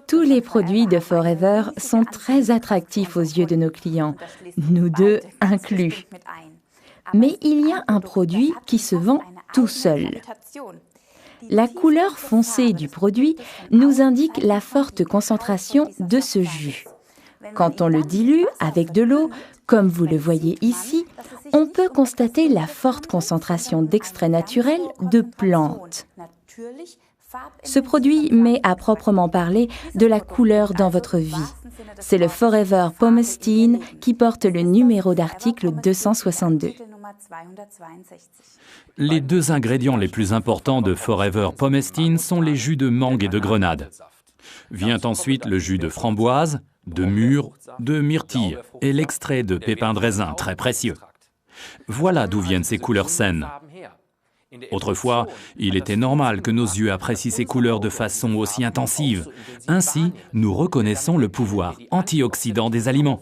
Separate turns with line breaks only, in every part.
Tous les produits de Forever sont très attractifs aux yeux de nos clients, nous deux inclus. Mais il y a un produit qui se vend tout seul. La couleur foncée du produit nous indique la forte concentration de ce jus. Quand on le dilue avec de l'eau, comme vous le voyez ici, on peut constater la forte concentration d'extraits naturels de plantes. Ce produit met à proprement parler de la couleur dans votre vie. C'est le Forever Pomestine qui porte le numéro d'article 262.
Les deux ingrédients les plus importants de Forever Pomestine sont les jus de mangue et de grenade. Vient ensuite le jus de framboise, de mûre, de myrtille et l'extrait de pépins de raisin très précieux. Voilà d'où viennent ces couleurs saines. Autrefois, il était normal que nos yeux apprécient ces couleurs de façon aussi intensive. Ainsi, nous reconnaissons le pouvoir antioxydant des aliments.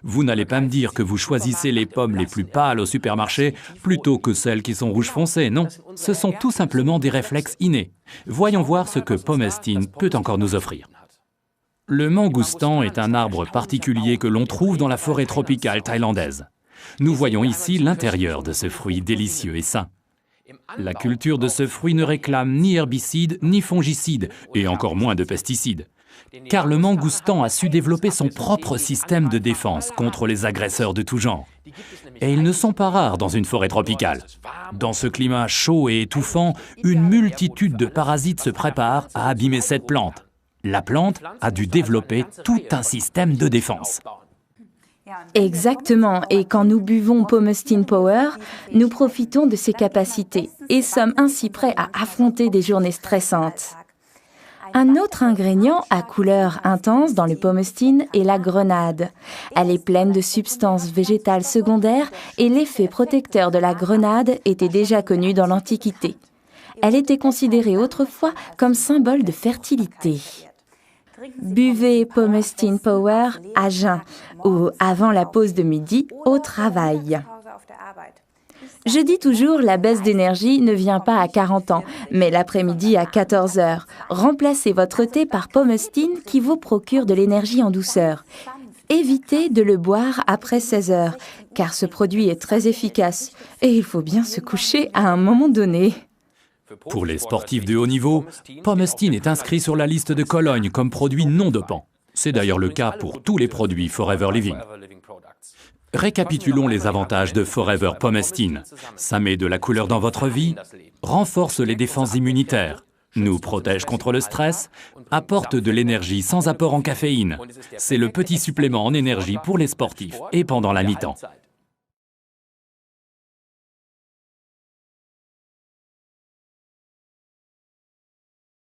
Vous n'allez pas me dire que vous choisissez les pommes les plus pâles au supermarché plutôt que celles qui sont rouge foncé, non. Ce sont tout simplement des réflexes innés. Voyons voir ce que Pomestine peut encore nous offrir. Le mangoustan est un arbre particulier que l'on trouve dans la forêt tropicale thaïlandaise. Nous voyons ici l'intérieur de ce fruit délicieux et sain. La culture de ce fruit ne réclame ni herbicides ni fongicides, et encore moins de pesticides. Car le mangoustan a su développer son propre système de défense contre les agresseurs de tout genre. Et ils ne sont pas rares dans une forêt tropicale. Dans ce climat chaud et étouffant, une multitude de parasites se préparent à abîmer cette plante. La plante a dû développer tout un système de défense.
Exactement, et quand nous buvons Pomestine Power, nous profitons de ses capacités et sommes ainsi prêts à affronter des journées stressantes. Un autre ingrédient à couleur intense dans le Pomestine est la grenade. Elle est pleine de substances végétales secondaires et l'effet protecteur de la grenade était déjà connu dans l'Antiquité. Elle était considérée autrefois comme symbole de fertilité. Buvez Pomestine Power à jeun ou avant la pause de midi au travail. Je dis toujours, la baisse d'énergie ne vient pas à 40 ans, mais l'après-midi à 14 heures. Remplacez votre thé par Pomestine qui vous procure de l'énergie en douceur. Évitez de le boire après 16 heures, car ce produit est très efficace et il faut bien se coucher à un moment donné.
Pour les sportifs de haut niveau, Pomestine est inscrit sur la liste de Cologne comme produit non dopant. C'est d'ailleurs le cas pour tous les produits Forever Living. Récapitulons les avantages de Forever Pomestine. Ça met de la couleur dans votre vie, renforce les défenses immunitaires, nous protège contre le stress, apporte de l'énergie sans apport en caféine. C'est le petit supplément en énergie pour les sportifs et pendant la mi-temps.